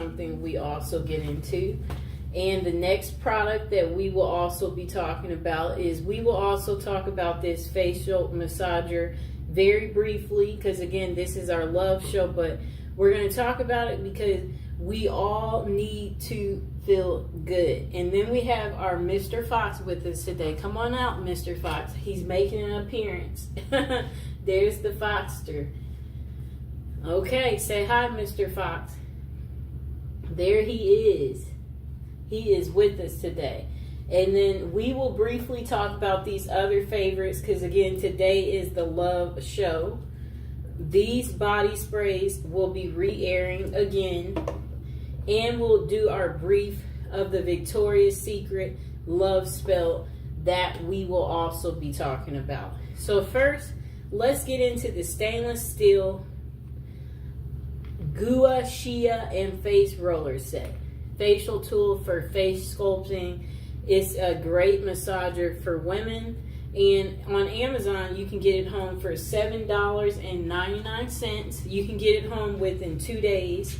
something we also get into. And the next product that we will also be talking about is we will also talk about this facial massager very briefly, because again, this is our love show, but we're going to talk about it because we all need to feel good. And then we have our Mr. Fox with us today. Come on out, Mr. Fox. He's making an appearance. There's the Foxter. Okay, say hi, Mr. Fox. There he is. He is with us today. And then we will briefly talk about these other favorites because, again, today is the love show. These body sprays will be re-airing again. And we'll do our brief of the Victoria's Secret love spell that we will also be talking about. So first, let's get into the stainless steel Gua Sha and face roller set. Facial tool for face sculpting. It's a great massager for women. And on Amazon, you can get it home for $7.99. You can get it home within 2 days.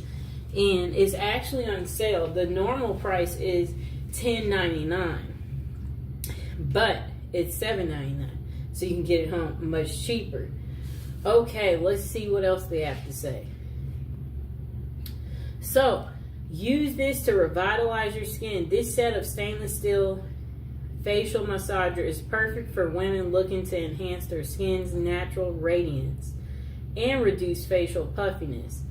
And it's actually on sale. The normal price is $10.99. But it's $7.99. So you can get it home much cheaper. Okay, let's see what else they have to say. So, use this to revitalize your skin. This set of stainless steel facial massager is perfect for women looking to enhance their skin's natural radiance and reduce facial puffiness.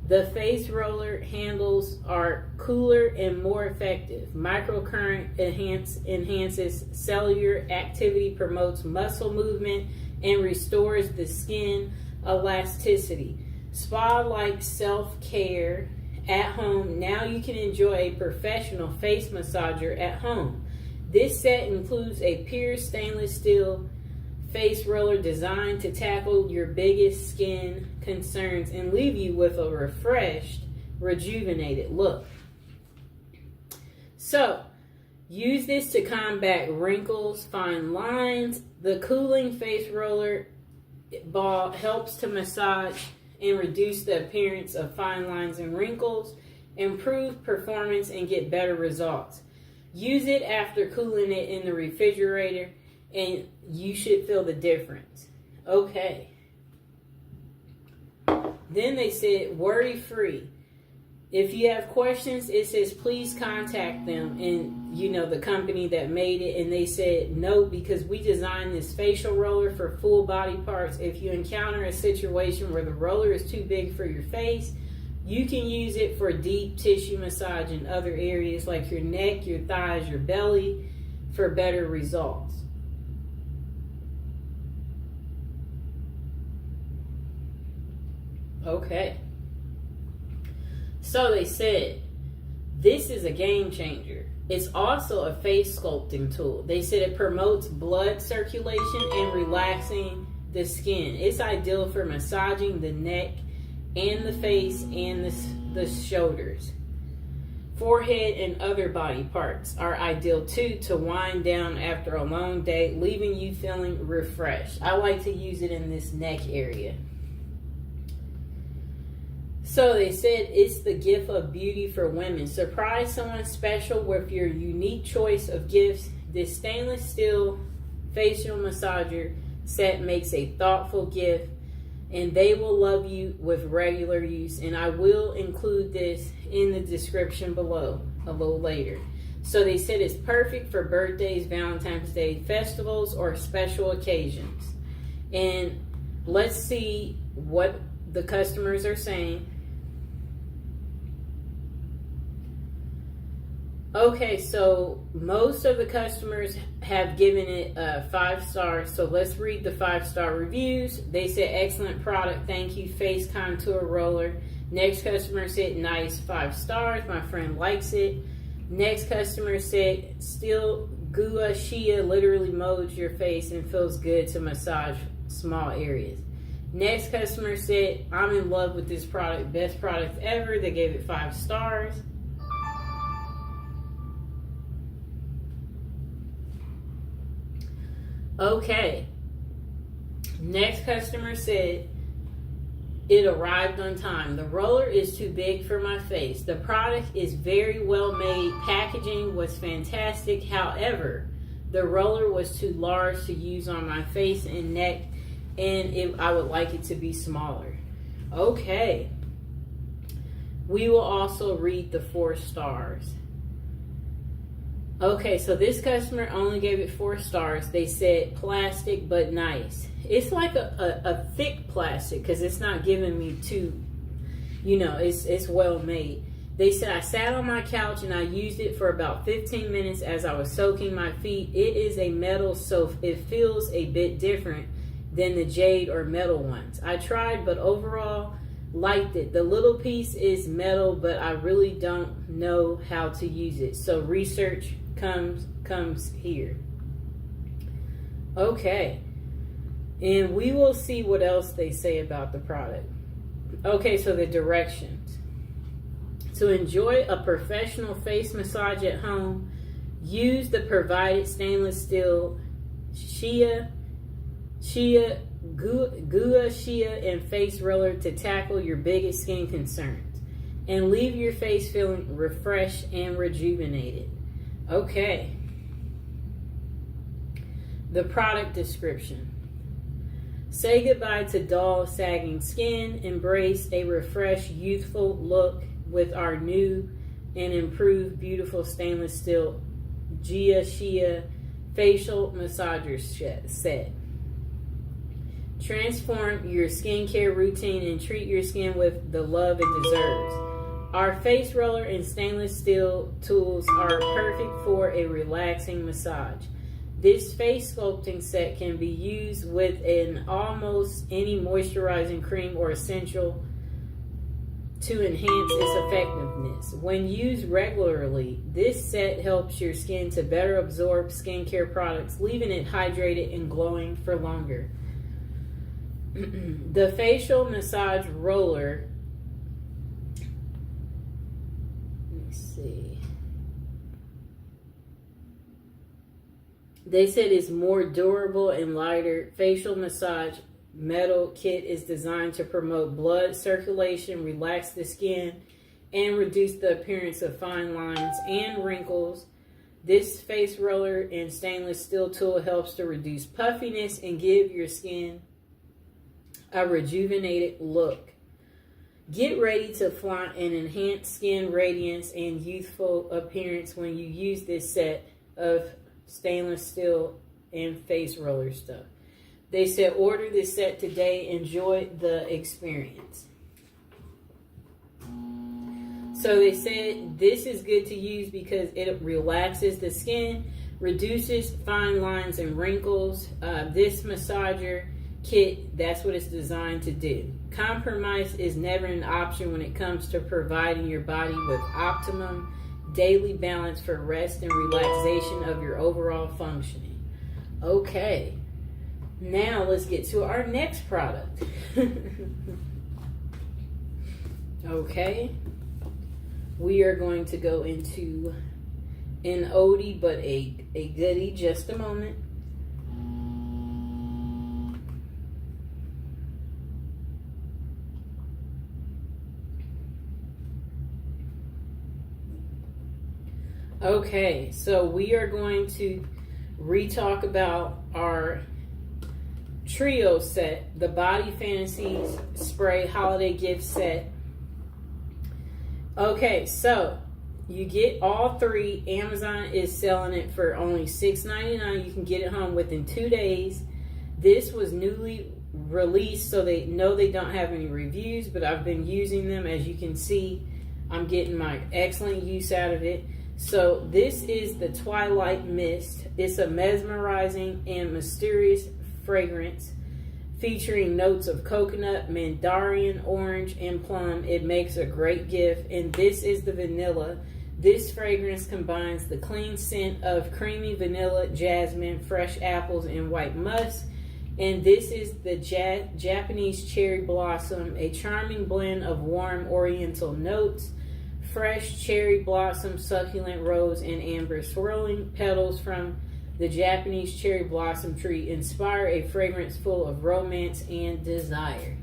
The face roller handles are cooler and more effective. Microcurrent enhances cellular activity, promotes muscle movement, and restores the skin elasticity. Spa-like self-care at home. Now you can enjoy a professional face massager at home. This set includes a pure stainless steel face roller designed to tackle your biggest skin concerns and leave you with a refreshed, rejuvenated look. So, use this to combat wrinkles, fine lines. The cooling face roller ball helps to massage and reduce the appearance of fine lines and wrinkles, improve performance, and get better results. Use it after cooling it in the refrigerator, and you should feel the difference. Okay. Then they said, worry-free. If you have questions, it says please contact them and the company that made it. And they said no, because we designed this facial roller for full body parts. If you encounter a situation where the roller is too big for your face, you can use it for deep tissue massage in other areas like your neck, your thighs, your belly for better results. Okay. So they said, this is a game changer. It's also a face sculpting tool. They said it promotes blood circulation and relaxing the skin. It's ideal for massaging the neck and the face and the shoulders. Forehead and other body parts are ideal too to wind down after a long day, leaving you feeling refreshed. I like to use it in this neck area. So they said it's the gift of beauty for women. Surprise someone special with your unique choice of gifts. This stainless steel facial massager set makes a thoughtful gift, and they will love you with regular use. And I will include this in the description below a little later. So they said it's perfect for birthdays, Valentine's Day, festivals, or special occasions. And let's see what the customers are saying. Okay, so most of the customers have given it 5 stars. So let's read the 5-star reviews. They said, excellent product. Thank you. Face contour roller. Next customer said, nice, 5 stars. My friend likes it. Next customer said, still Gua Sha literally molds your face and feels good to massage small areas. Next customer said, I'm in love with this product. Best product ever. They gave it 5 stars. Okay. Next customer said, It arrived on time. The roller is too big for my face. The product is very well made. Packaging was fantastic. However, the roller was too large to use on my face and neck, and I would like it to be smaller. Okay. We will also read the 4 stars. Okay, so this customer only gave it 4 stars. They said plastic but nice. It's like a thick plastic because it's not giving me too, it's well made. They said I sat on my couch and I used it for about 15 minutes as I was soaking my feet. It is a metal, so it feels a bit different than the jade or metal ones. I tried, but overall liked it. The little piece is metal, but I really don't know how to use it. So research comes here. Okay. And we will see what else they say about the product. Okay, so the directions. To enjoy a professional face massage at home, use the provided stainless steel Shea, Gua Shea and face roller to tackle your biggest skin concerns and leave your face feeling refreshed and rejuvenated. Okay. The product description. Say goodbye to dull, sagging skin. Embrace a refreshed, youthful look with our new and improved beautiful stainless steel Gua Shea facial massager set. Transform your skincare routine and treat your skin with the love it deserves. Our face roller and stainless steel tools are perfect for a relaxing massage. This face sculpting set can be used with an almost any moisturizing cream or essential to enhance its effectiveness. When used regularly, this set helps your skin to better absorb skincare products, leaving it hydrated and glowing for longer. The facial massage roller, let me see. They said it's more durable and lighter. Facial massage metal kit is designed to promote blood circulation, relax the skin, and reduce the appearance of fine lines and wrinkles. This face roller and stainless steel tool helps to reduce puffiness and give your skin a rejuvenated look. Get ready to flaunt an enhanced skin radiance and youthful appearance when you use this set of stainless steel and face roller stuff. They said order this set today. Enjoy the experience. So they said this is good to use because it relaxes the skin, reduces fine lines and wrinkles. This massager kit, that's what it's designed to do. Compromise is never an option when it comes to providing your body with optimum daily balance for rest and relaxation of your overall functioning. Okay, now let's get to our next product. Okay, we are going to go into an oldie but a goodie. Just a moment. Okay, so we are going to re-talk about our trio set, the Body Fantasies Spray Holiday Gift Set. Okay, so you get all 3. Amazon is selling it for only $6.99. You can get it home within 2 days. This was newly released, so they know they don't have any reviews, but I've been using them. As you can see, I'm getting my excellent use out of it. So this is the Twilight Mist. It's a mesmerizing and mysterious fragrance featuring notes of coconut, mandarin, orange, and plum. It makes a great gift. And this is the vanilla. This fragrance combines the clean scent of creamy vanilla, jasmine, fresh apples, and white musk. And this is the Japanese cherry blossom, a charming blend of warm oriental notes, fresh cherry blossom, succulent rose, and amber. Swirling petals from the Japanese cherry blossom tree inspire a fragrance full of romance and desire.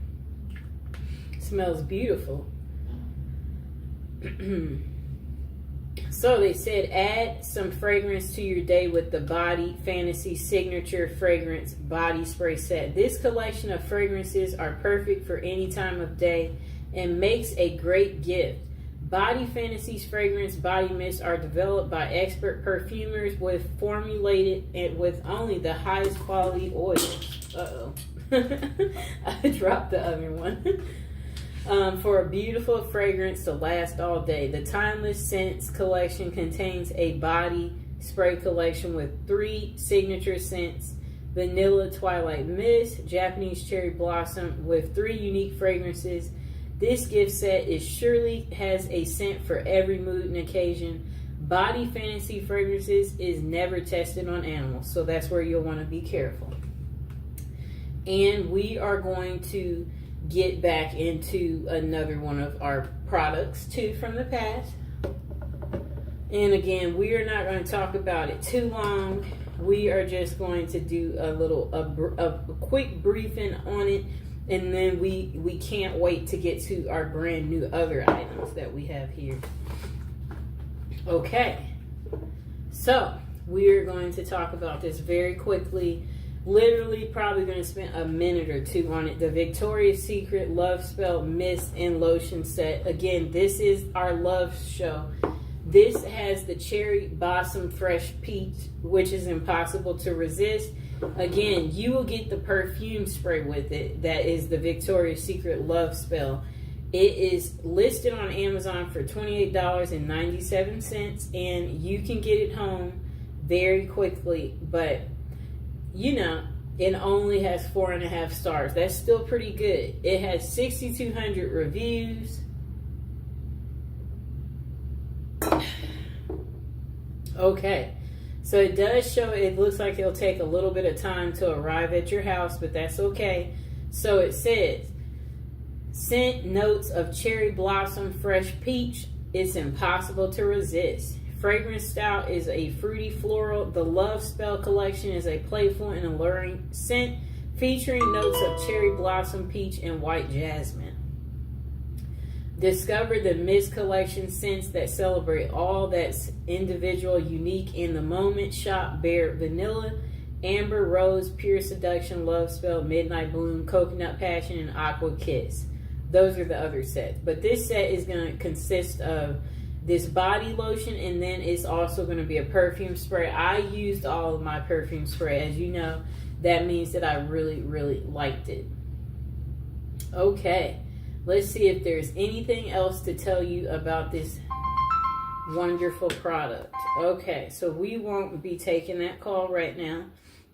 smells beautiful. So they said add some fragrance to your day with the Body Fantasy Signature Fragrance Body Spray Set. This collection of fragrances are perfect for any time of day and makes a great gift. Body Fantasy's fragrance body mists are developed by expert perfumers with formulated and with only the highest quality oils. Uh-oh. I dropped the other one. For a beautiful fragrance to last all day. The Timeless Scents collection contains a body spray collection with 3 signature scents: Vanilla Twilight Mist, Japanese Cherry Blossom, with 3 unique fragrances. This gift set surely has a scent for every mood and occasion. Body Fantasy Fragrances is never tested on animals, so that's where you'll want to be careful. And we are going to get back into another one of our products too from the past. And again, we are not going to talk about it too long. We are just going to do a quick briefing on it, and then we can't wait to get to our brand new other items that we have here. Okay, so we are going to talk about this very quickly. Literally probably going to spend a minute or 2 on it. The Victoria's Secret Love Spell Mist and Lotion Set. Again, this is our love show. This has the Cherry Blossom Fresh Peach, which is impossible to resist. Again, you will get the perfume spray with it. That is the Victoria's Secret Love Spell. It is listed on Amazon for $28.97, and you can get it home very quickly, but you know, it only has 4.5 stars. That's still pretty good. It has 6,200 reviews. Okay, so it does show, it looks like it'll take a little bit of time to arrive at your house, but that's okay. So it says, scent notes of cherry blossom, fresh peach. It's impossible to resist. Fragrance style is a fruity floral. The Love Spell collection is a playful and alluring scent featuring notes of cherry blossom, peach, and white jasmine. Discover the Mist collection scents that celebrate all that's individual, unique in the moment. Shop Bare Vanilla, Amber, Rose, Pure Seduction, Love Spell, Midnight Bloom, Coconut Passion, and Aqua Kiss. Those are the other sets. But this set is going to consist of this body lotion, and then it's also going to be a perfume spray. I used all of my perfume spray. As you know, that means that I really, really liked it. Okay, let's see if there's anything else to tell you about this wonderful product. Okay, so we won't be taking that call right now.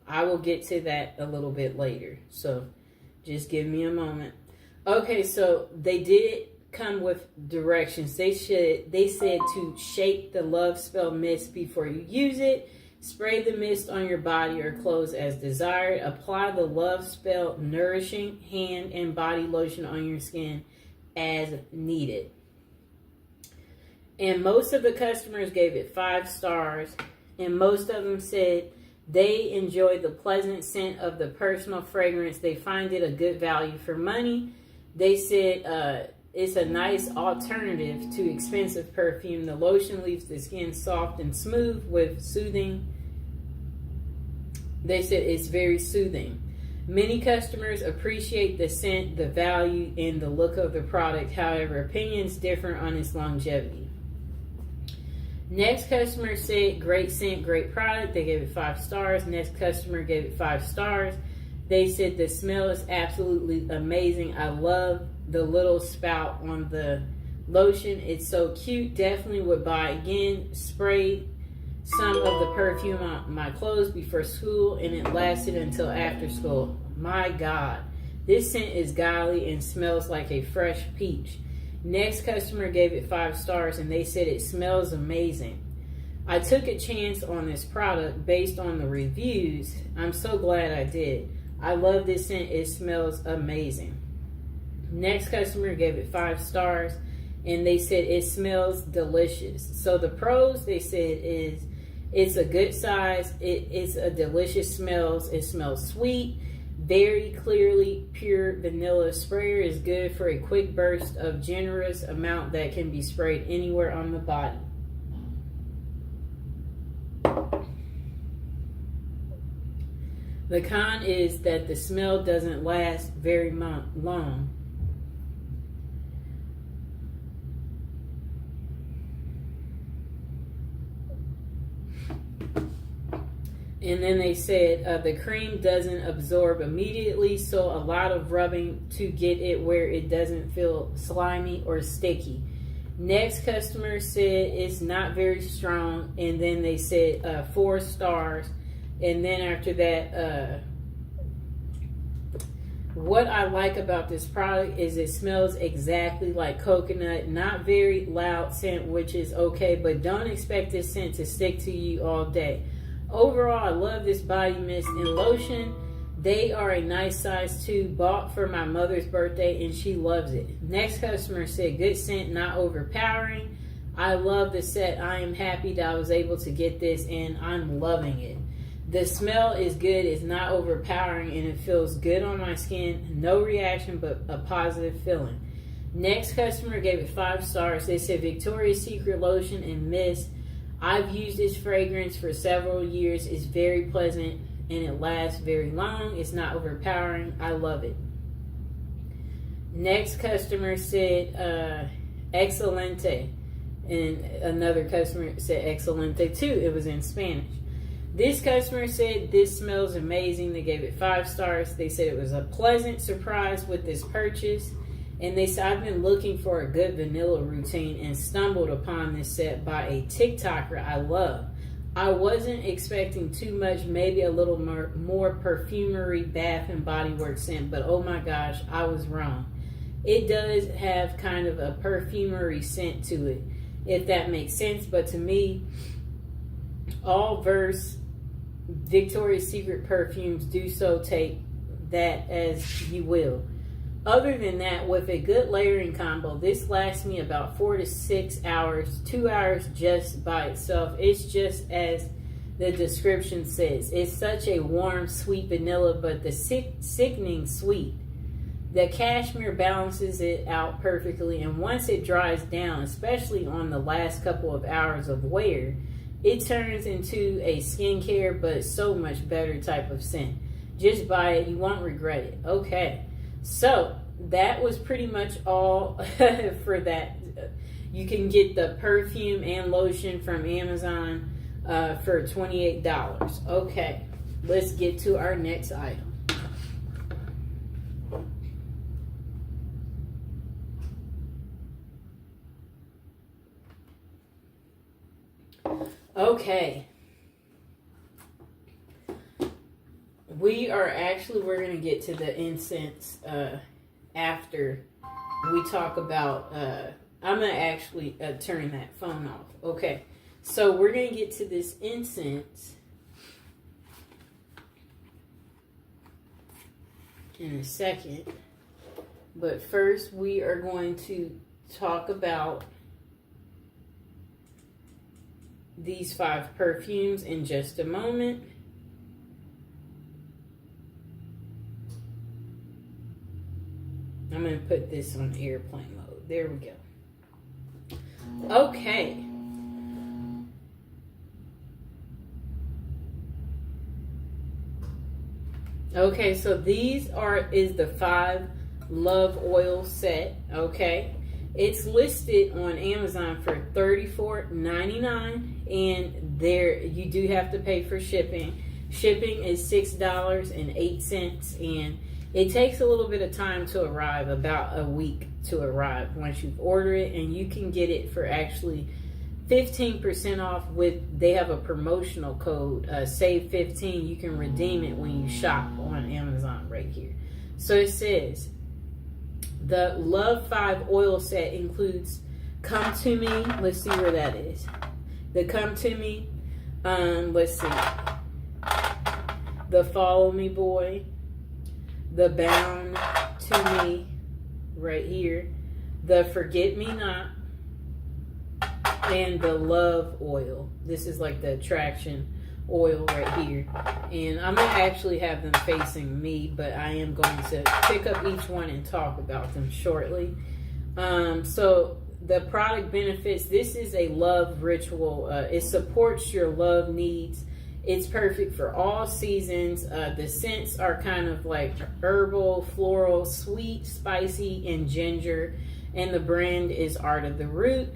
I will get to that a little bit later, so just give me a moment. Okay, so they did come with directions. They said to shake the Love Spell mist before you use it. Spray the mist on your body or clothes as desired. Apply the Love Spell nourishing hand and body lotion on your skin as needed. And most of the customers gave it 5 stars, and most of them said they enjoy the pleasant scent of the personal fragrance. They find it a good value for money. They said it's a nice alternative to expensive perfume. The lotion leaves the skin soft and smooth with soothing. They said it's very soothing. Many customers appreciate the scent, the value, and the look of the product. However, opinions differ on its longevity. Next customer said, great scent, great product. They gave it 5 stars. Next customer gave it 5 stars. They said the smell is absolutely amazing. I love the little spout on the lotion. It's so cute. Definitely would buy again. Sprayed some of the perfume on my clothes before school, and it lasted until after school. My God, this scent is golly and smells like a fresh peach. Next customer gave it 5 stars, and they said it smells amazing. I took a chance on this product based on the reviews. I'm so glad I did. I love this scent. It smells amazing. Next customer gave it 5 stars, and they said it smells delicious. So the pros, they said, is it's a good size. It's a delicious smells. It smells sweet. Very clearly pure vanilla sprayer is good for a quick burst of generous amount that can be sprayed anywhere on the body. The con is that the smell doesn't last very long. And then they said the cream doesn't absorb immediately, so a lot of rubbing to get it where it doesn't feel slimy or sticky. Next customer said it's not very strong, and then they said 4 stars. And then after that, what I like about this product is it smells exactly like coconut. Not very loud scent, which is okay, but don't expect this scent to stick to you all day. Overall, I love this body mist and lotion. They are a nice size too. Bought for my mother's birthday and she loves it. Next customer said good scent, not overpowering. I love the set. I am happy that I was able to get this and I'm loving it. The smell is good. It's not overpowering and it feels good on my skin. No reaction, but a positive feeling. Next customer gave it 5 stars. They said Victoria's Secret lotion and mist. I've used this fragrance for several years. It's very pleasant and it lasts very long. It's not overpowering. I love it. Next customer said excelente, and another customer said excelente too. It was in Spanish. This customer said this smells amazing. They gave it 5 stars. They said it was a pleasant surprise with this purchase. And they said, I've been looking for a good vanilla routine and stumbled upon this set by a TikToker I love. I wasn't expecting too much, maybe a little more perfumery, Bath and Body Works scent, but oh my gosh, I was wrong. It does have kind of a perfumery scent to it, if that makes sense. But to me, all Verse Victoria's Secret perfumes do so, take that as you will. Other than that, with a good layering combo, this lasts me about 4 to 6 hours, 2 hours just by itself. It's just as the description says. It's such a warm, sweet vanilla, but the sickening sweet. The cashmere balances it out perfectly, and once it dries down, especially on the last couple of hours of wear, it turns into a skincare, but so much better type of scent. Just buy it. You won't regret it. Okay. So that was pretty much all for that. You can get the perfume and lotion from Amazon for $28. Okay, let's get to our next item. Okay. We're going to get to the incense after we talk about, I'm going to actually turn that phone off. Okay, so we're going to get to this incense in a second. But first, we are going to talk about these 5 perfumes in just a moment. I'm going to put this on airplane mode. There we go. Okay. Okay, so these is the 5 Love Oil set. Okay. It's listed on Amazon for $34.99, and there you do have to pay for shipping. Shipping is $6.08, and it takes a little bit of time to arrive, about a week to arrive once you've ordered it, and you can get it for actually 15% off they have a promotional code, save 15. You can redeem it when you shop on Amazon right here. So it says, the Love 5 oil set includes Come To Me. Let's see where that is. The Come To Me. Let's see. The Follow Me Boy. The Bound To Me. Right here. The Forget Me Not. And the Love oil. This is like the attraction oil right here. And I'm going to actually have them facing me, but I am going to pick up each one and talk about them shortly. So the product benefits, this is a love ritual. It supports your love needs. It's perfect for all seasons. The scents are kind of like herbal, floral, sweet, spicy, and ginger. And the brand is Art of the Root.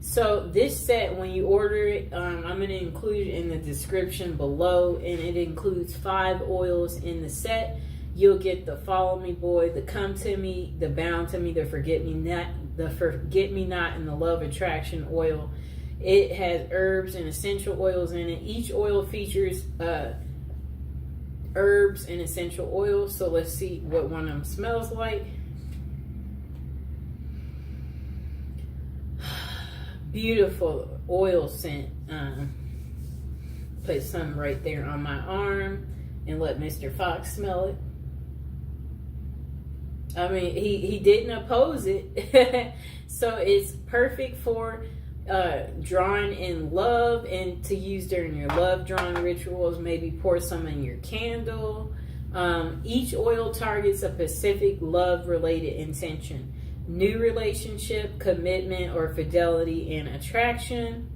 So this set, when you order it, I'm going to include it in the description below. And it includes 5 oils in the set. You'll get the Follow Me Boy, the Come To Me, the Bound To Me, the Forget Me Not, and the Love Attraction oil. It has herbs and essential oils in it. Each oil features herbs and essential oils. So let's see what one of them smells like. Beautiful oil scent. Put some right there on my arm and let Mr. Fox smell it. I mean, he didn't oppose it. So it's perfect for drawing in love and to use during your love drawing rituals. Maybe pour some in your candle. Each oil targets a specific love related intention: new relationship, commitment, or fidelity and attraction.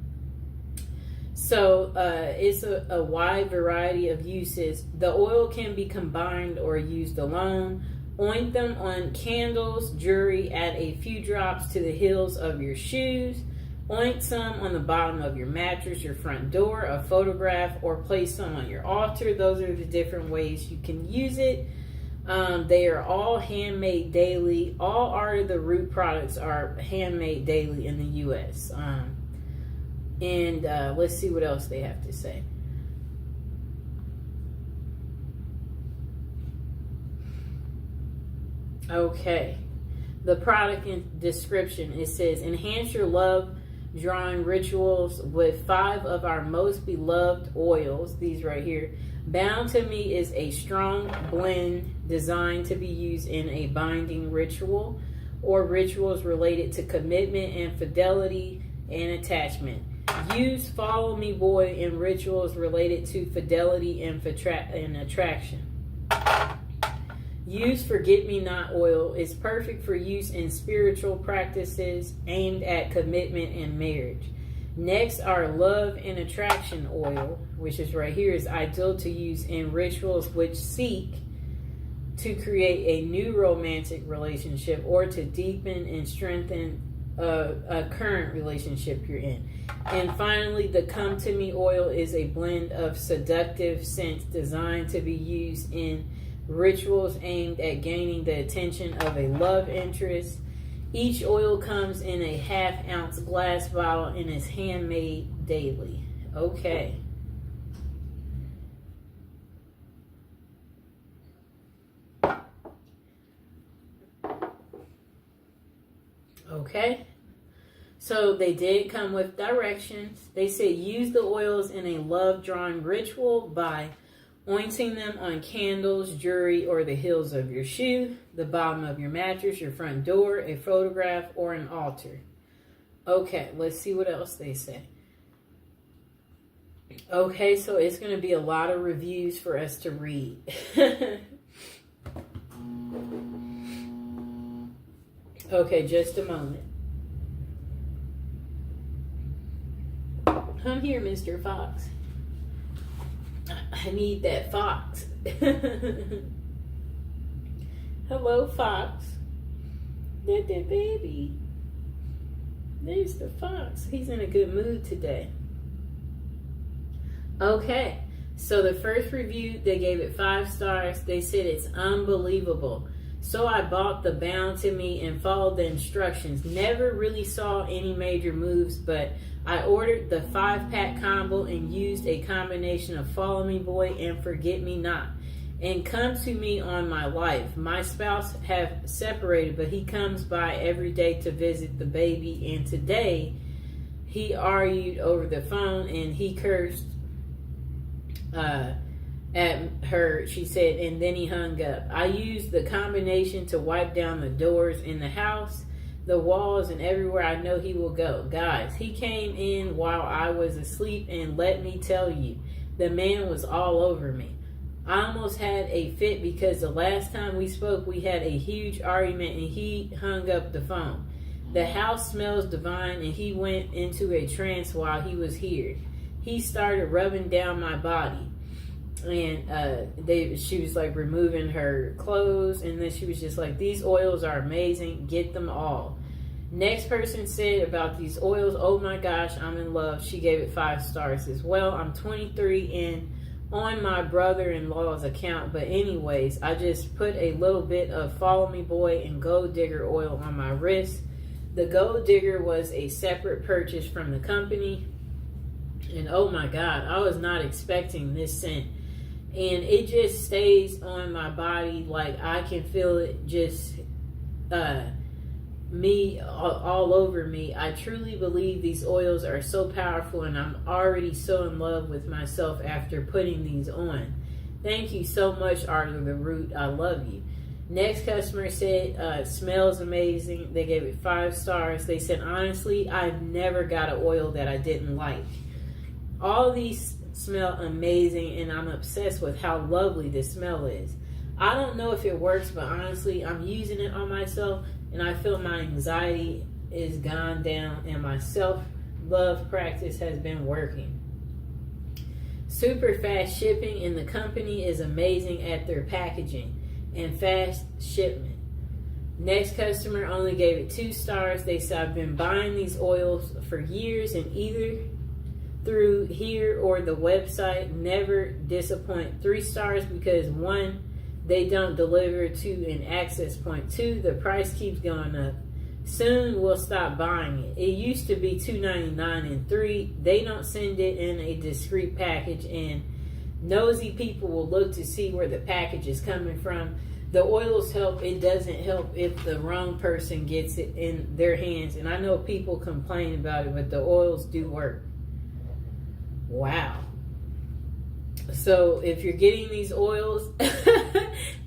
So it's a wide variety of uses. The oil can be combined or used alone. Oint them on candles, jewelry, add a few drops to the heels of your shoes. Oint some on the bottom of your mattress, your front door, a photograph, or place some on your altar. Those are the different ways you can use it. They are all handmade daily. All Art of the Root products are handmade daily in the U.S. Let's see what else they have to say. Okay. The product description, it says, enhance your love drawing rituals with 5 of our most beloved oils. These right here. Bound to Me is a strong blend designed to be used in a binding ritual or rituals related to commitment and fidelity and attachment. Use Follow Me Boy in rituals related to fidelity and attraction. Use Forget Me Not oil is perfect for use in spiritual practices aimed at commitment and marriage. Next, our Love and Attraction oil, which is right here, is ideal to use in rituals which seek to create a new romantic relationship or to deepen and strengthen a current relationship you're in. And finally, the Come To Me oil is a blend of seductive scents designed to be used in rituals aimed at gaining the attention of a love interest. Each oil comes in a 1/2 ounce glass bottle and is handmade daily. Okay. Okay. So they did come with directions. They said use the oils in a love drawing ritual by ointing them on candles, jewelry, or the heels of your shoe, the bottom of your mattress, your front door, a photograph, or an altar. Okay, let's see what else they say. Okay, so it's going to be a lot of reviews for us to read. Okay, just a moment. Come here, Mr. Fox. I need that fox. Hello, Fox. That baby. There's the fox. He's in a good mood today. Okay, so the first review, they gave it 5 stars. They said it's unbelievable. So I bought the Bound to Me and followed the instructions. Never really saw any major moves, but I ordered the 5-pack combo and used a combination of Follow Me Boy and Forget Me Not. And Come To Me on my life. My spouse have separated, but he comes by every day to visit the baby. And today, he argued over the phone and he cursed at her, she said, and then he hung up. I used the combination to wipe down the doors in the house, the walls, and everywhere I know he will go. Guys, he came in while I was asleep, and let me tell you, The man was all over me. I almost had a fit because the last time we spoke, we had a huge argument and he hung up the phone. The house smells divine and he went into a trance while he was here. He started rubbing down my body. And she was like removing her clothes, and then she was just like, these oils are amazing, get them all. Next person said about these oils, oh my gosh, I'm in love. She gave it 5 stars as well. I'm 23 and on my brother-in-law's account, but anyways, I just put a little bit of Follow Me Boy and Gold Digger oil on my wrist. The Gold Digger was a separate purchase from the company, and oh my god, I was not expecting this scent. And it just stays on my body, like I can feel it just me all over me. I truly believe these oils are so powerful, and I'm already so in love with myself after putting these on. Thank you so much, Art of the Root. I love you. Next customer said, it smells amazing. They gave it 5 stars. They said, honestly, I've never got an oil that I didn't like. All these smell amazing, and I'm obsessed with how lovely this smell is. I don't know if it works, but honestly, I'm using it on myself, and I feel my anxiety is gone down, and my self-love practice has been working. Super fast shipping, and the company is amazing at their packaging and fast shipment. Next customer only gave it 2 stars. They said, I've been buying these oils for years, and either through here or the website, never disappoint. 3 stars because 1, they don't deliver to an access point. 2, the price keeps going up. Soon we'll stop buying it. It used to be $2.99, and 3, they don't send it in a discreet package, and nosy people will look to see where the package is coming from. The oils help. It doesn't help if the wrong person gets it in their hands, and I know people complain about it, but the oils do work. Wow. So if you're getting these oils,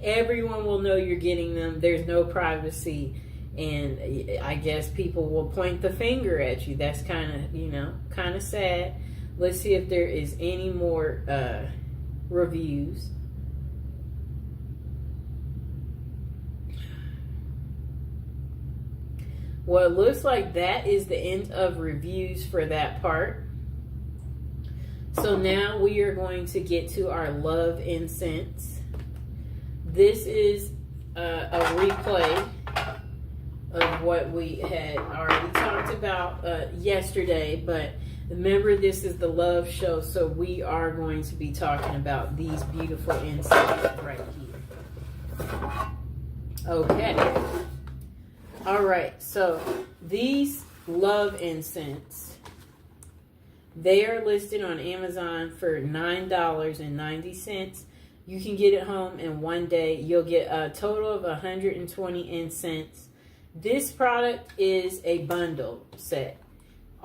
everyone will know you're getting them. There's no privacy, and I guess people will point the finger at you. That's kind of, kind of sad. Let's see if there is any more reviews. Well, it looks like that is the end of reviews for that part. So now we are going to get to our love incense. This is a replay of what we had already talked about yesterday, but remember, this is the love show, so we are going to be talking about these beautiful incenses right here. Okay. All right, so these love incense, they are listed on Amazon for $9.90. You can get it home in one day. You'll get a total of 120 incense. This product is a bundle set.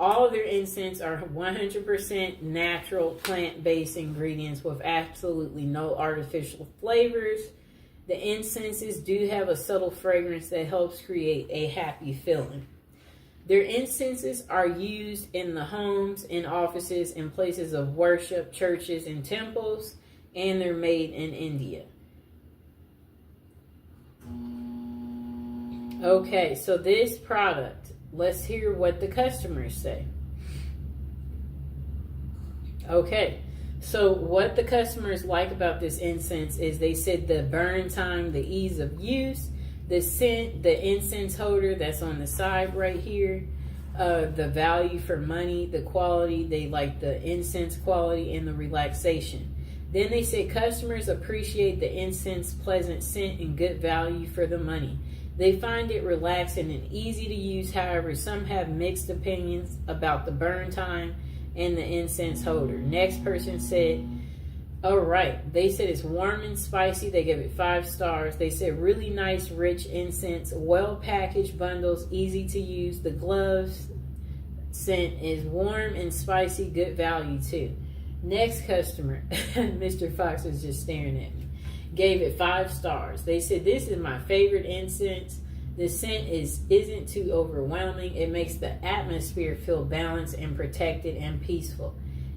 All of their incense are 100% natural plant-based ingredients with absolutely no artificial flavors. The incenses do have a subtle fragrance that helps create a happy feeling. Their incenses are used in the homes, in offices, in places of worship, churches, and temples, and they're made in India. Okay, so this product, let's hear what the customers say. Okay, so what the customers like about this incense is they said the burn time, the ease of use, the scent, the incense holder that's on the side right here, the value for money, the quality, they like the incense quality, and the relaxation. Then they say customers appreciate the incense pleasant scent and good value for the money. They find it relaxing and easy to use. However, some have mixed opinions about the burn time and the incense holder. Next person said, all right, they said it's warm and spicy. They gave it 5 stars. They said really nice, rich incense, well packaged bundles, easy to use. The gloves scent is warm and spicy, good value too. Next customer, Mr. Fox was just staring at me, gave it 5 stars. They said this is my favorite incense. The scent isn't too overwhelming. It makes the atmosphere feel balanced and protected and peaceful.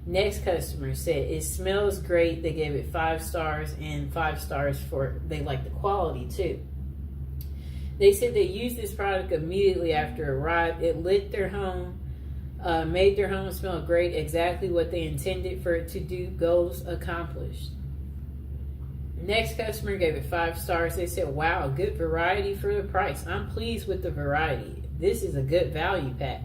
Next customer said, it smells great. They gave it 5 stars, and 5 stars for they like the quality too. They said they used this product immediately after it arrived. It lit their home, made their home smell great, exactly what they intended for it to do. Goals accomplished. Next customer gave it 5 stars. They said, wow, good variety for the price. I'm pleased with the variety. This is a good value pack.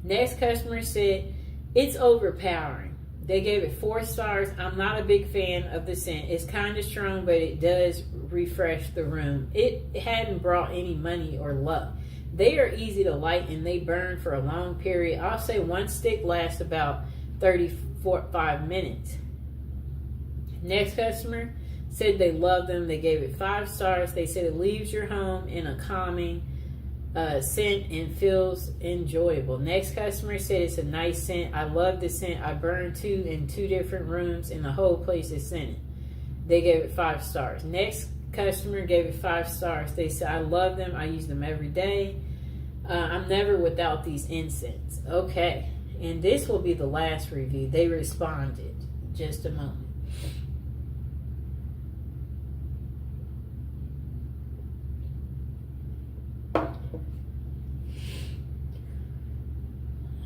Next customer said, it's overpowering. They gave it 4 stars. I'm not a big fan of the scent. It's kind of strong, but it does refresh the room. It hadn't brought any money or luck. They are easy to light and they burn for a long period. I'll say 1 stick lasts about 35 minutes. Next customer said they love them. They gave it 5 stars. They said it leaves your home in a calming scent and feels enjoyable. Next customer said it's a nice scent. I love the scent. I burned 2 in 2 different rooms and the whole place is scented. They gave it 5 stars. Next customer gave it 5 stars. They said, I love them. I use them every day. I'm never without these incense. Okay. And this will be the last review. They responded. Just a moment.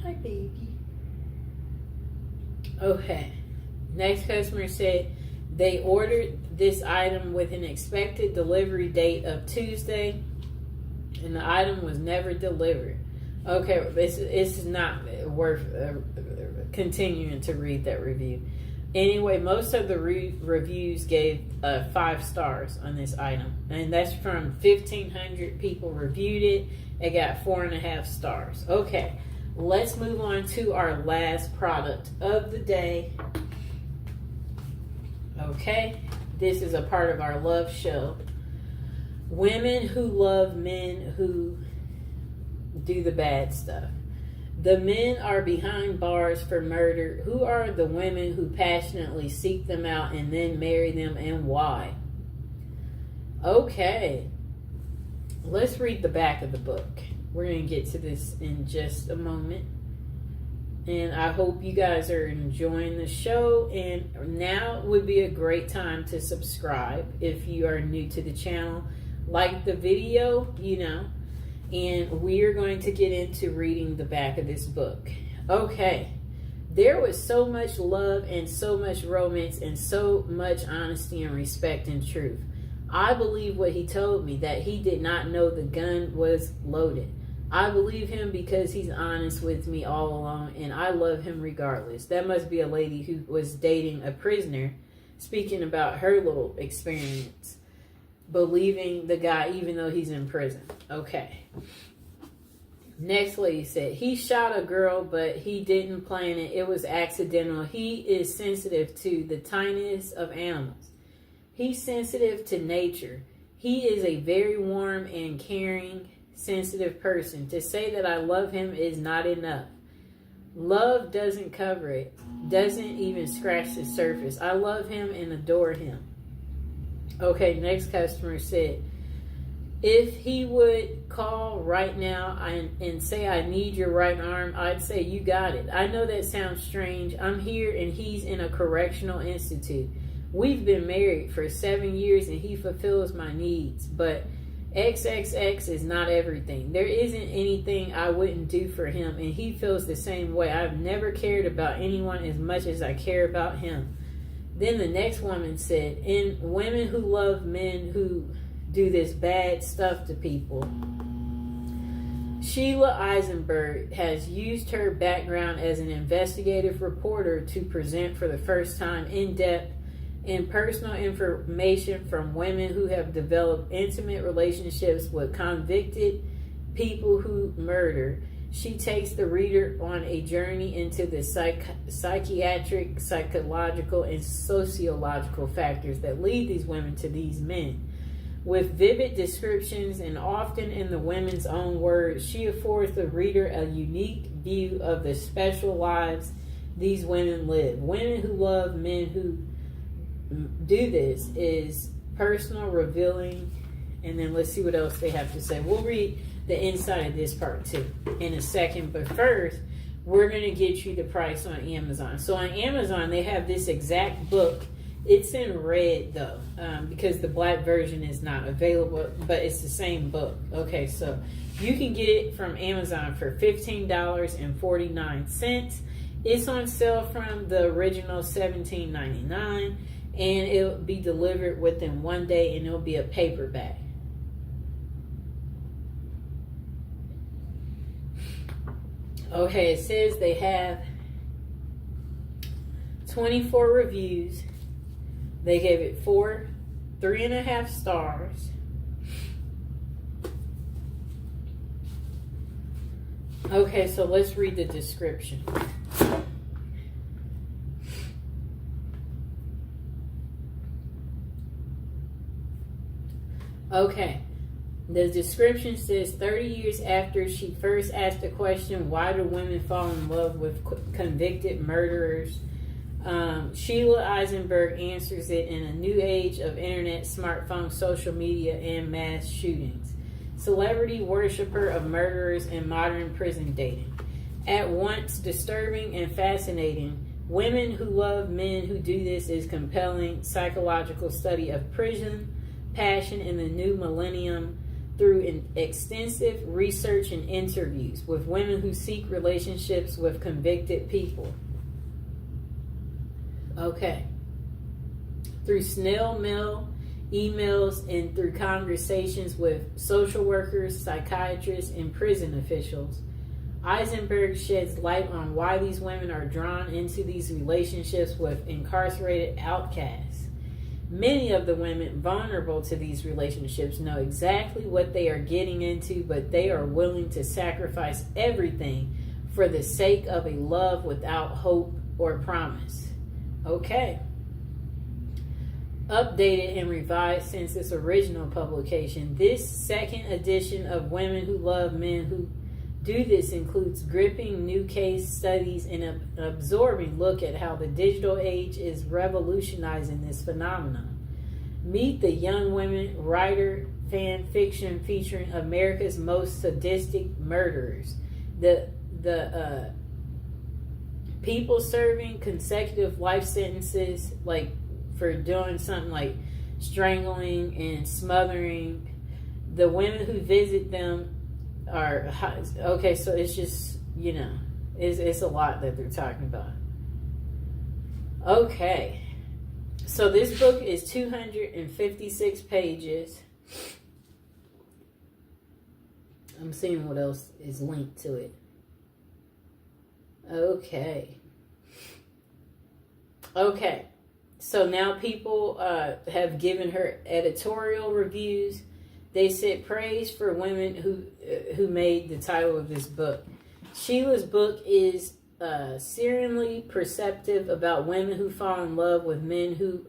Hi, baby. Okay. Next customer said they ordered this item with an expected delivery date of Tuesday, and the item was never delivered. Okay, it's not worth continuing to read that review. Anyway, most of the reviews gave 5 stars on this item, and that's from 1,500 people reviewed it. It got 4.5 stars. Okay, let's move on to our last product of the day. Okay, this is a part of our love show. Women who love men who do the bad stuff. The men are behind bars for murder. Who are the women who passionately seek them out and then marry them, and why? Okay, let's read the back of the book. We're going to get to this in just a moment. And I hope you guys are enjoying the show. And now would be a great time to subscribe if you are new to the channel. Like the video, and we are going to get into reading the back of this book. Okay, there was so much love and so much romance and so much honesty and respect and truth. I believe what he told me, that he did not know the gun was loaded. I believe him because he's honest with me all along, and I love him regardless. That must be a lady who was dating a prisoner, speaking about her little experience, believing the guy even though he's in prison. Okay. Next lady said, he shot a girl, but he didn't plan it. It was accidental. He is sensitive to the tiniest of animals. He's sensitive to nature. He is a very warm and caring, sensitive person. To say that I love him is not enough. Love doesn't cover it, doesn't even scratch the surface. I love him and adore him. Okay, next customer said, if he would call right now and say, I need your right arm, I'd say, you got it. I know that sounds strange. I'm here and he's in a correctional institute. We've been married for 7 years and he fulfills my needs, but XXX is not everything. There isn't anything I wouldn't do for him, and he feels the same way. I've never cared about anyone as much as I care about him. Then the next woman said, in women who love men who do this bad stuff to people, Sheila Eisenberg has used her background as an investigative reporter to present for the first time in-depth and personal information from women who have developed intimate relationships with convicted people who murder. She takes the reader on a journey into the psychiatric, psychological, and sociological factors that lead these women to these men. With vivid descriptions and often in the women's own words, she affords the reader a unique view of the special lives these women live. Women who love men who do this is personal, revealing, and then let's see what else they have to say. We'll read the inside of this part too in a second, but first we're going to get you the price on Amazon. So on Amazon, they have this exact book. It's in red though, because the black version is not available, but it's the same book. Okay, so you can get it from Amazon for $15.49. It's on sale from the original $17.99, and it'll be delivered within 1 day, and it'll be a paperback. Okay, it says they have 24 reviews. They gave it 3.5 stars. Okay, so let's read the description. Okay. The description says 30 years after she first asked the question, why do women fall in love with convicted murderers? Sheila Eisenberg answers it in a new age of internet, smartphone, social media, and mass shootings. Celebrity worshiper of murderers and modern prison dating. At once disturbing and fascinating, Women Who Love Men Who Do This is compelling psychological study of prison, passion in the new millennium, through an extensive research and interviews with women who seek relationships with convicted people. Okay. Through snail mail, emails, and through conversations with social workers, psychiatrists, and prison officials, Eisenberg sheds light on why these women are drawn into these relationships with incarcerated outcasts. Many of the women vulnerable to these relationships know exactly what they are getting into, but they are willing to sacrifice everything for the sake of a love without hope or promise. Okay. Updated and revised since its original publication, this second edition of Women Who Love Men Who Do This includes gripping new case studies and an absorbing look at how the digital age is revolutionizing this phenomenon. Meet the young women writer fan fiction featuring America's most sadistic murderers. The people serving consecutive life sentences, like for doing something like strangling and smothering. The women who visit them are okay. So it's just, you know, it's a lot that they're talking about. Okay, so this book is 256 pages. I'm seeing what else is linked to it. Okay. So now people have given her editorial reviews. They said praise for women who made the title of this book. Sheila's book is searingly perceptive about women who fall in love with men who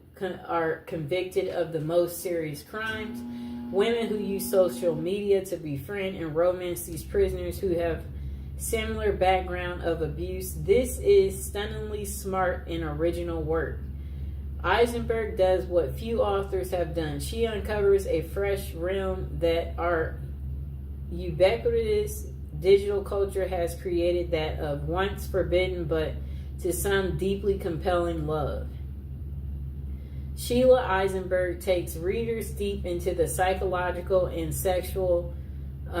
are convicted of the most serious crimes. Women who use social media to befriend and romance these prisoners who have similar background of abuse. This is stunningly smart and original work. Eisenberg does what few authors have done. She uncovers a fresh realm that our ubiquitous digital culture has created, that of once forbidden but to some deeply compelling love. Sheila Eisenberg takes readers deep into the psychological and sexual, I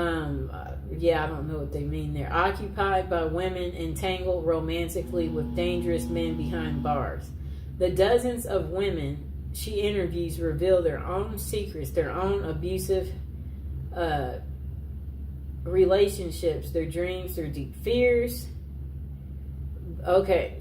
don't know what they mean there, occupied by women entangled romantically with dangerous men behind bars. The dozens of women she interviews reveal their own secrets, their own abusive relationships, their dreams, their deep fears. I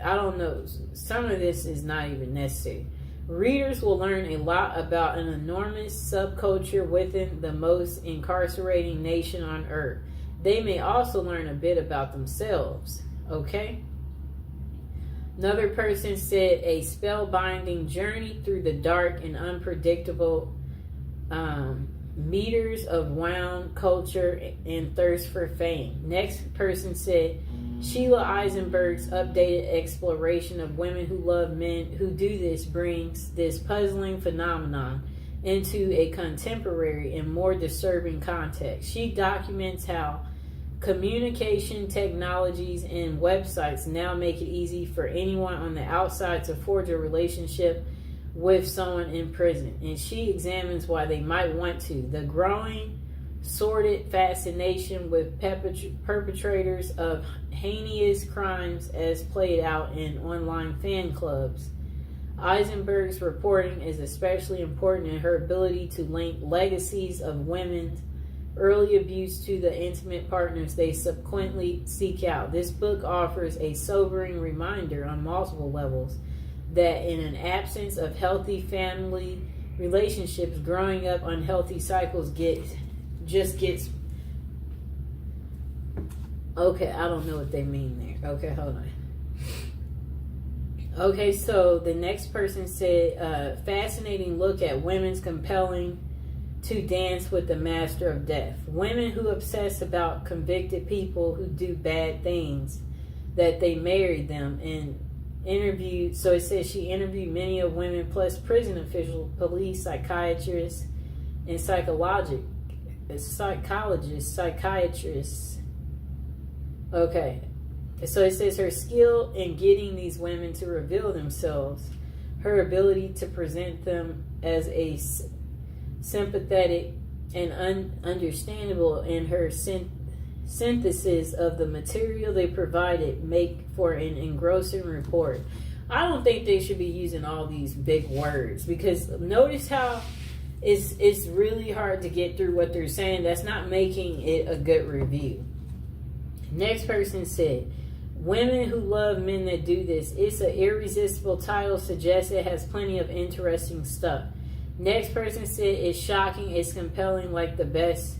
don't know. Some of this is not even necessary. Readers will learn a lot about an enormous subculture within the most incarcerating nation on earth. They may also learn a bit about themselves. Okay? Another person said a spellbinding journey through the dark and unpredictable meters of wound culture and thirst for fame. Next person said Sheila Eisenberg's updated exploration of women who love men who do this brings this puzzling phenomenon into a contemporary and more disturbing context. She documents how Communication technologies and websites now make it easy for anyone on the outside to forge a relationship with someone in prison. And she examines why they might want to. The growing, sordid fascination with perpetrators of heinous crimes as played out in online fan clubs. Eisenberg's reporting is especially important in her ability to link legacies of women's early abuse to the intimate partners they subsequently seek out. This book offers a sobering reminder on multiple levels that in an absence of healthy family relationships, growing up unhealthy cycles gets okay, I don't know what they mean there. Okay, hold on. Okay, so the next person said, fascinating look at women's compelling to dance with the master of death. Women who obsess about convicted people who do bad things, that they married them, and interviewed. So it says she interviewed many of women plus prison officials, police, psychiatrists, and psychiatrists. Okay. So it says her skill in getting these women to reveal themselves, her ability to present them as a sympathetic and understandable, and her synthesis of the material they provided make for an engrossing report. I don't think they should be using all these big words, because notice how it's really hard to get through what they're saying. That's not making it a good review. Next person said, women who love men that do this. It's an irresistible title, suggests it has plenty of interesting stuff. Next person said, it's shocking, it's compelling, like the best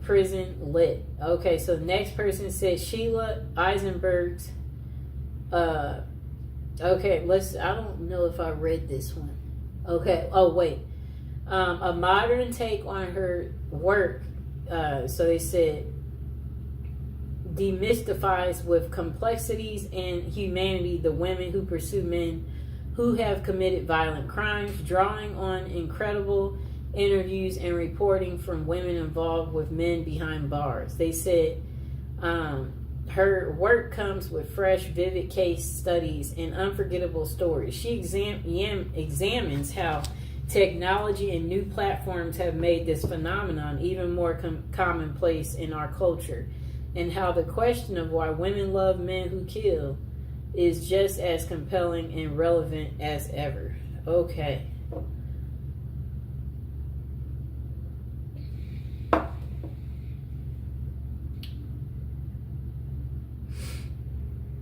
prison lit. Okay, so the next person said Sheila Eisenberg's okay, I don't know if I read this one. Okay, oh wait. A modern take on her work, so they said, demystifies with complexities and humanity the women who pursue men who have committed violent crimes, drawing on incredible interviews and reporting from women involved with men behind bars. They said her work comes with fresh, vivid case studies and unforgettable stories. She examines how technology and new platforms have made this phenomenon even more commonplace in our culture, and how the question of why women love men who kill is just as compelling and relevant as ever. Okay.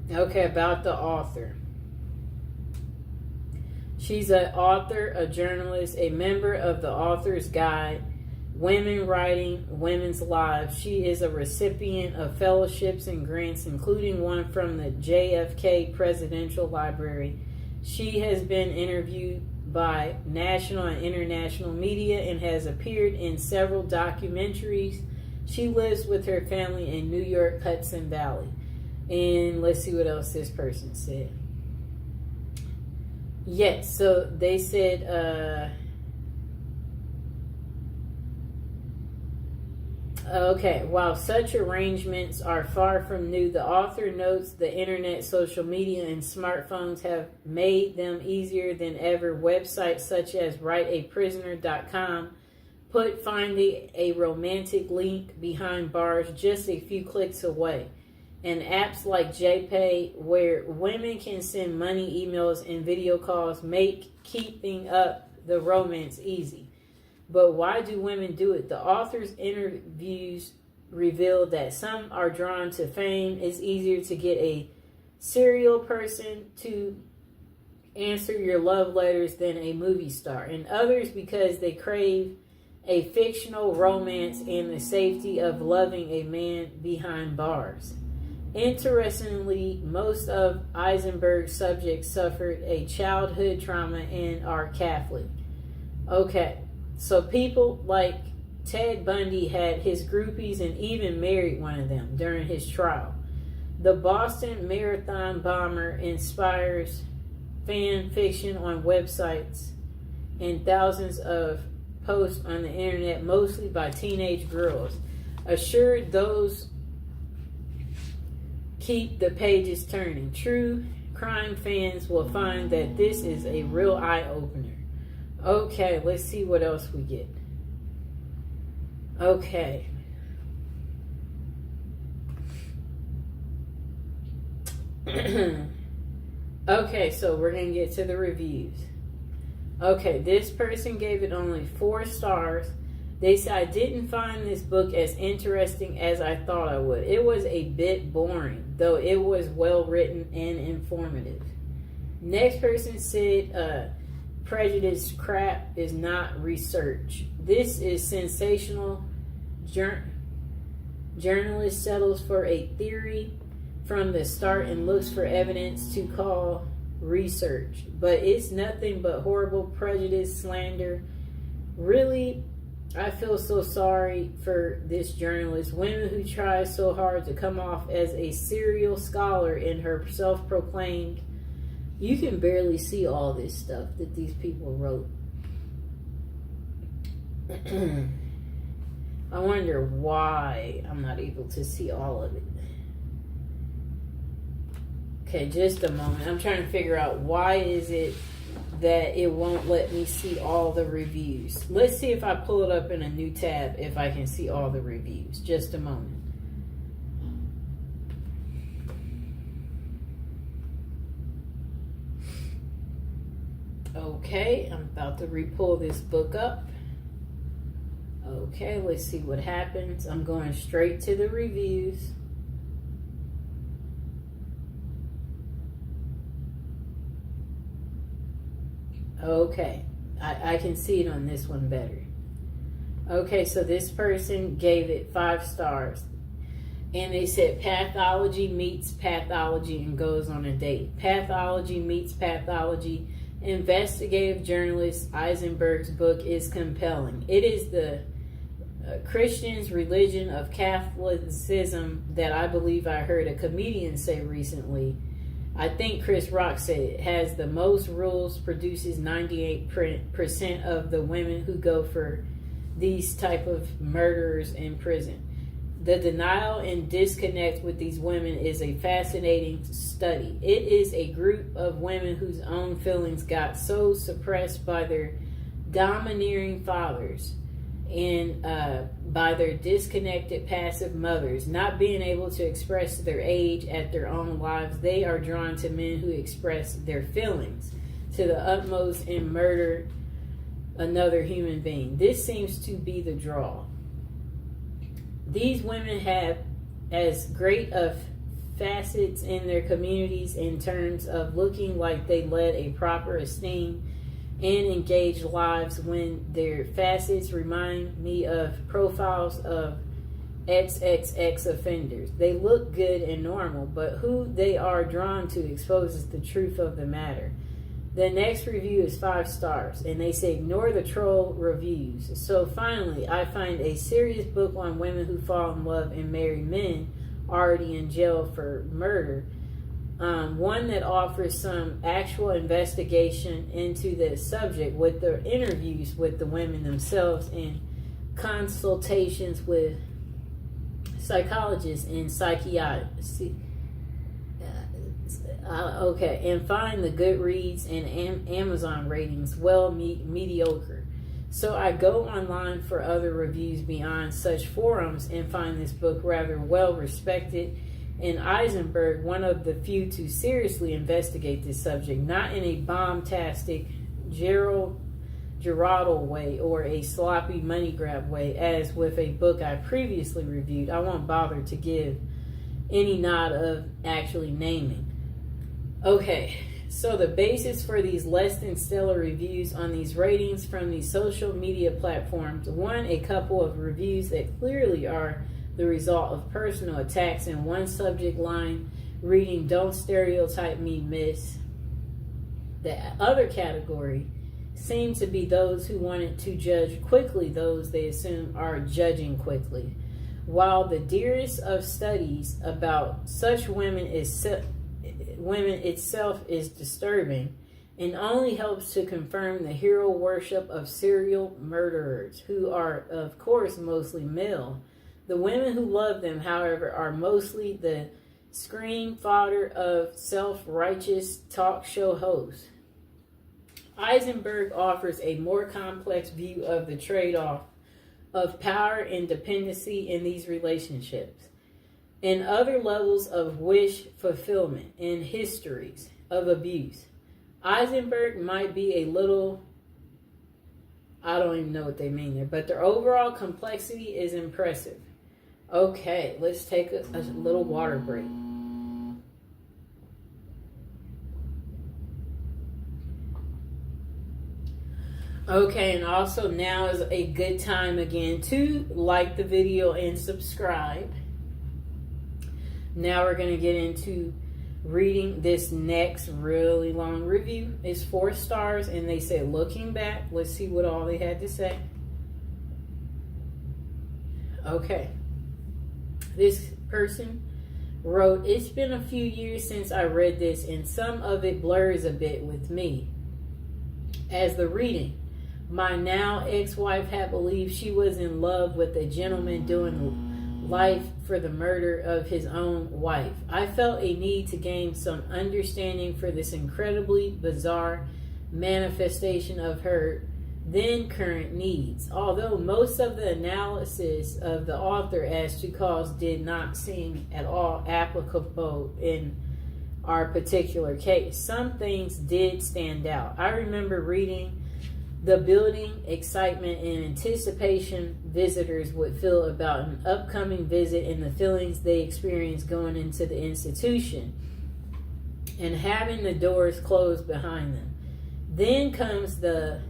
Okay, about the author. She's an author, a journalist, a member of the Author's Guide, Women Writing Women's Lives. She is a recipient of fellowships and grants, including one from the JFK Presidential Library. She has been interviewed by national and international media and has appeared in several documentaries. She lives with her family in New York, Hudson Valley. And let's see what else this person said. Yes, so they said, okay, while such arrangements are far from new, the author notes the internet, social media, and smartphones have made them easier than ever. Websites such as writeaprisoner.com put finding a romantic link behind bars just a few clicks away. And apps like JPay, where women can send money, emails, and video calls, make keeping up the romance easy. But why do women do it? The author's interviews reveal that some are drawn to fame. It's easier to get a serial person to answer your love letters than a movie star. And others because they crave a fictional romance and the safety of loving a man behind bars. Interestingly, most of Eisenberg's subjects suffered a childhood trauma and are Catholic. Okay, so people like Ted Bundy had his groupies and even married one of them during his trial. The Boston Marathon bomber inspires fan fiction on websites and thousands of posts on the internet, mostly by teenage girls. Assured those keep the pages turning. True crime fans will find that this is a real eye-opener. Okay, let's see what else we get. Okay. Okay, so we're going to get to the reviews. Okay, this person gave it only 4 stars. They said, I didn't find this book as interesting as I thought I would. It was a bit boring, though it was well written and informative. Next person said, prejudice crap is not research. This is sensational. Journalist settles for a theory from the start and looks for evidence to call research, but it's nothing but horrible prejudice slander. Really, I feel so sorry for this journalist, women who try so hard to come off as a serial scholar in her self-proclaimed. You can barely see all this stuff that these people wrote. I wonder why I'm not able to see all of it. Okay, just a moment. I'm trying to figure out why is it that it won't let me see all the reviews. Let's see if I pull it up in a new tab if I can see all the reviews. Just a moment. Okay, I'm about to re-pull this book up. Okay, let's see what happens. I'm going straight to the reviews. Okay, I can see it on this one better. Okay, so this person gave it 5 stars. And they said pathology meets pathology and goes on a date. Pathology meets pathology. Investigative journalist Eisenberg's book is compelling. It is the Christian's religion of Catholicism that I believe I heard a comedian say recently. I think Chris Rock said it has the most rules, produces 98% of the women who go for these type of murderers in prison. The denial and disconnect with these women is a fascinating study. It is a group of women whose own feelings got so suppressed by their domineering fathers and by their disconnected passive mothers, not being able to express their age at their own lives. They are drawn to men who express their feelings to the utmost and murder another human being. This seems to be the draw. These women have as great of facets in their communities in terms of looking like they led a proper, esteemed, and engaged lives, when their facets remind me of profiles of XXX offenders. They look good and normal, but who they are drawn to exposes the truth of the matter. The next review is 5 stars, and they say ignore the troll reviews. So finally, I find a serious book on women who fall in love and marry men already in jail for murder. One that offers some actual investigation into the subject with the interviews with the women themselves and consultations with psychologists and psychiatrists. Okay, and find the Goodreads and Amazon ratings mediocre. So I go online for other reviews beyond such forums and find this book rather well respected, and Eisenberg one of the few to seriously investigate this subject, not in a bombastic Geraldine way or a sloppy money grab way as with a book I previously reviewed. I won't bother to give any nod of actually naming. Okay, so the basis for these less than stellar reviews on these ratings from these social media platforms: 1, a couple of reviews that clearly are the result of personal attacks, and one subject line reading "Don't stereotype me, miss." The other category seem to be those who wanted to judge quickly those they assume are judging quickly. While the dearest of studies about such women itself is disturbing and only helps to confirm the hero worship of serial murderers, who are, of course, mostly male. The women who love them, however, are mostly the screen fodder of self-righteous talk show hosts. Eisenberg offers a more complex view of the trade-off of power and dependency in these relationships, and other levels of wish fulfillment and histories of abuse. Eisenberg might be a little, I don't even know what they mean there, but their overall complexity is impressive. Okay, let's take a little water break. Okay, and also now is a good time again to like the video and subscribe. Now we're going to get into reading this next really long review. It's 4 stars, and they said, looking back, let's see what all they had to say. Okay. This person wrote, it's been a few years since I read this, and some of it blurs a bit with me as the reading. My now ex-wife had believed she was in love with a gentleman doing life for the murder of his own wife. I felt a need to gain some understanding for this incredibly bizarre manifestation of her then current needs. Although most of the analysis of the author as to cause did not seem at all applicable in our particular case, some things did stand out. I remember reading the building excitement and anticipation visitors would feel about an upcoming visit and the feelings they experienced going into the institution and having the doors closed behind them. Then comes the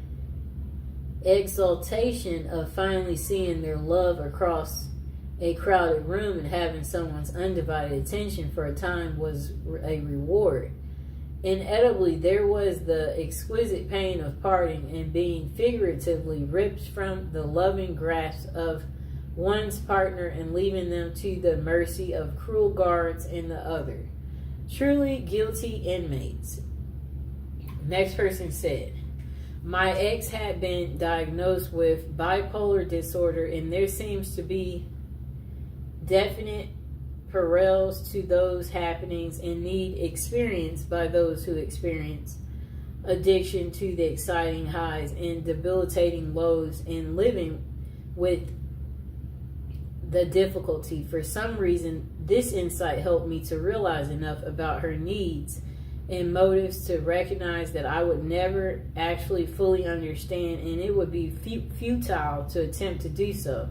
exaltation of finally seeing their love across a crowded room, and having someone's undivided attention for a time was a reward. Inevitably, there was the exquisite pain of parting and being figuratively ripped from the loving grasp of one's partner and leaving them to the mercy of cruel guards and the other. Truly guilty inmates. Next person said, my ex had been diagnosed with bipolar disorder, and there seems to be definite parallels to those happenings and need experienced by those who experience addiction to the exciting highs and debilitating lows in living with the difficulty. For some reason, this insight helped me to realize enough about her needs and motives to recognize that I would never actually fully understand, and it would be futile to attempt to do so.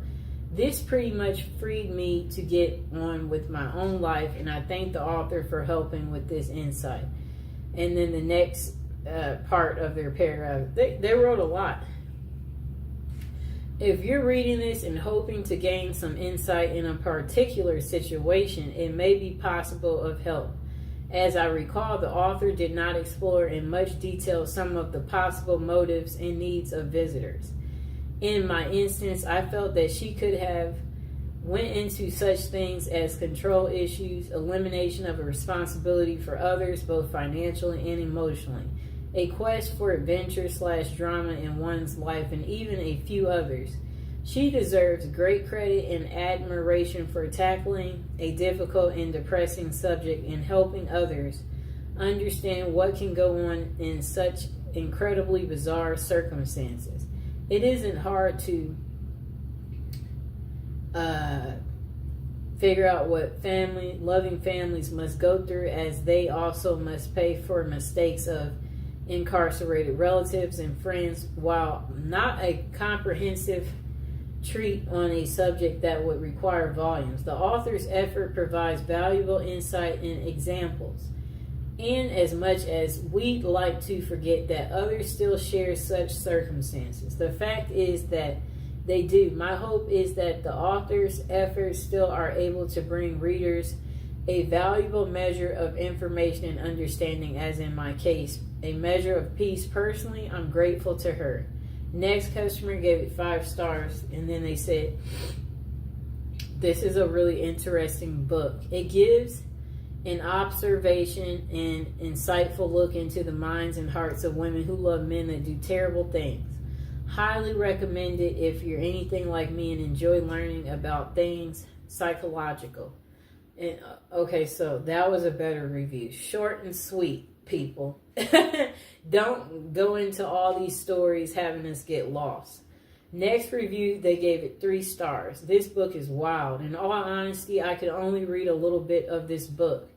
This pretty much freed me to get on with my own life, and I thank the author for helping with this insight. And then the next part of their paragraph, they wrote a lot. If you're reading this and hoping to gain some insight in a particular situation, it may be possible of help. As I recall, the author did not explore in much detail some of the possible motives and needs of visitors. In my instance, I felt that she could have went into such things as control issues, elimination of a responsibility for others, both financially and emotionally, a quest for adventure/drama in one's life, and even a few others. She deserves great credit and admiration for tackling a difficult and depressing subject and helping others understand what can go on in such incredibly bizarre circumstances. It isn't hard to figure out what loving families must go through, as they also must pay for mistakes of incarcerated relatives and friends. While not a comprehensive treat on a subject that would require volumes, the author's effort provides valuable insight and examples. And as much as we'd like to forget that others still share such circumstances, the fact is that they do. My hope is that the author's efforts still are able to bring readers a valuable measure of information and understanding, as in my case, a measure of peace. Personally, I'm grateful to her. Next customer gave it 5 stars, and then they said, this is a really interesting book. It gives an observation and insightful look into the minds and hearts of women who love men that do terrible things. Highly recommend it if you're anything like me and enjoy learning about things psychological. And, okay, so that was a better review. Short and sweet, people. Don't go into all these stories having us get lost. Next review, they gave it 3 stars. This book is wild. In all honesty, I could only read a little bit of this book.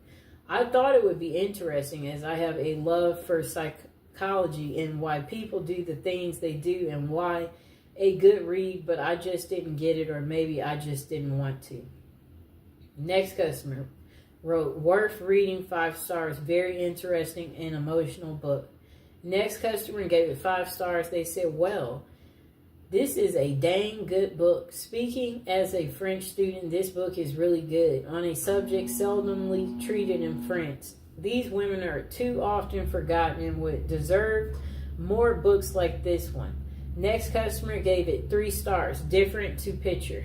I thought it would be interesting as I have a love for psychology and why people do the things they do and why a good read, but I just didn't get it, or maybe I just didn't want to. Next customer wrote, worth reading, 5 stars, very interesting and emotional book. Next customer gave it 5 stars. They said, well, this is a dang good book. Speaking as a French student, this book is really good on a subject seldomly treated in France. These women are too often forgotten and would deserve more books like this one. Next customer gave it 3 stars, different to picture.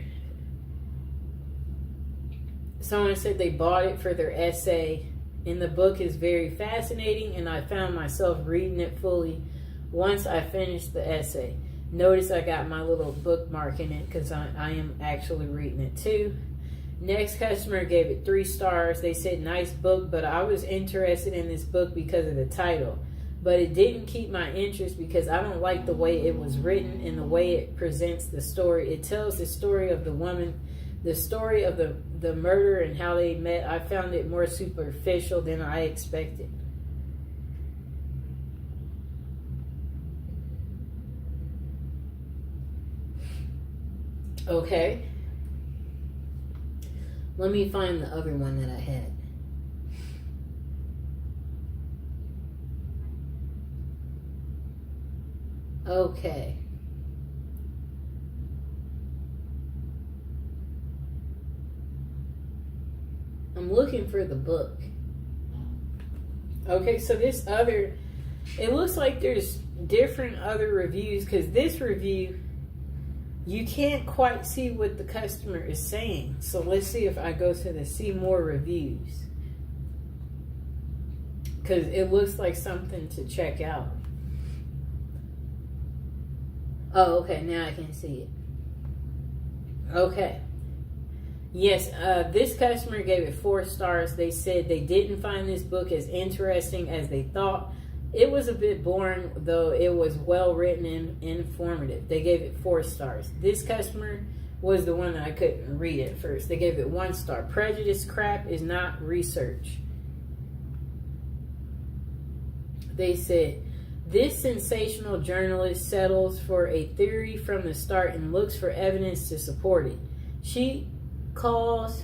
Someone said they bought it for their essay, and the book is very fascinating, and I found myself reading it fully once I finished the essay. Notice I got my little bookmark in it because I am actually reading it too. Next customer gave it 3 stars. They said, nice book, but I was interested in this book because of the title. But it didn't keep my interest because I don't like the way it was written and the way it presents the story. It tells the story of the woman, the story of the murder and how they met. I found it more superficial than I expected. Okay. Let me find the other one that I had. Okay. I'm looking for the book. Okay, so this other, it looks like there's different other reviews because this review, you can't quite see what the customer is saying. So let's see if I go to the see more reviews. Because it looks like something to check out. Oh, okay, now I can see it. Okay. Yes, this customer gave it 4 stars. They said they didn't find this book as interesting as they thought. It was a bit boring, though it was well written and informative. They gave it 4 stars. This customer was the one that I couldn't read at first. They gave it 1 star. Prejudice crap is not research. They said, this sensational journalist settles for a theory from the start and looks for evidence to support it. She calls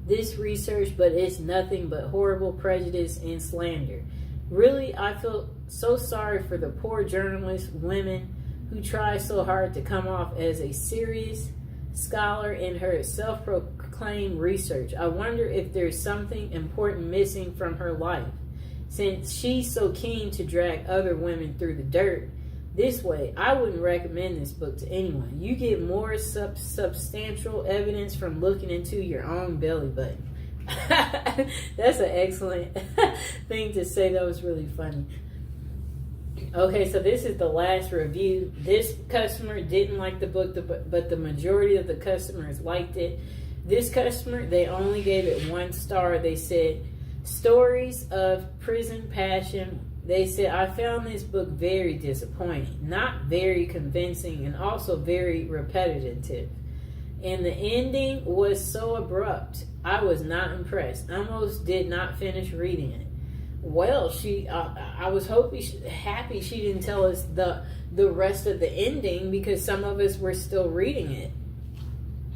this research, but it's nothing but horrible prejudice and slander. Really, I feel so sorry for the poor journalist women who try so hard to come off as a serious scholar in her self-proclaimed research. I wonder if there's something important missing from her life, since she's so keen to drag other women through the dirt. This way, I wouldn't recommend this book to anyone. You get more substantial evidence from looking into your own belly button. That's an excellent thing to say. That was really funny. Okay, so this is the last review. This customer didn't like the book, but the majority of the customers liked it. This customer, they only gave it 1 star. They said, stories of prison passion. They said, I found this book very disappointing, not very convincing, and also very repetitive. And the ending was so abrupt. I was not impressed. I almost did not finish reading it. Well, I was happy she didn't tell us the rest of the ending because some of us were still reading it.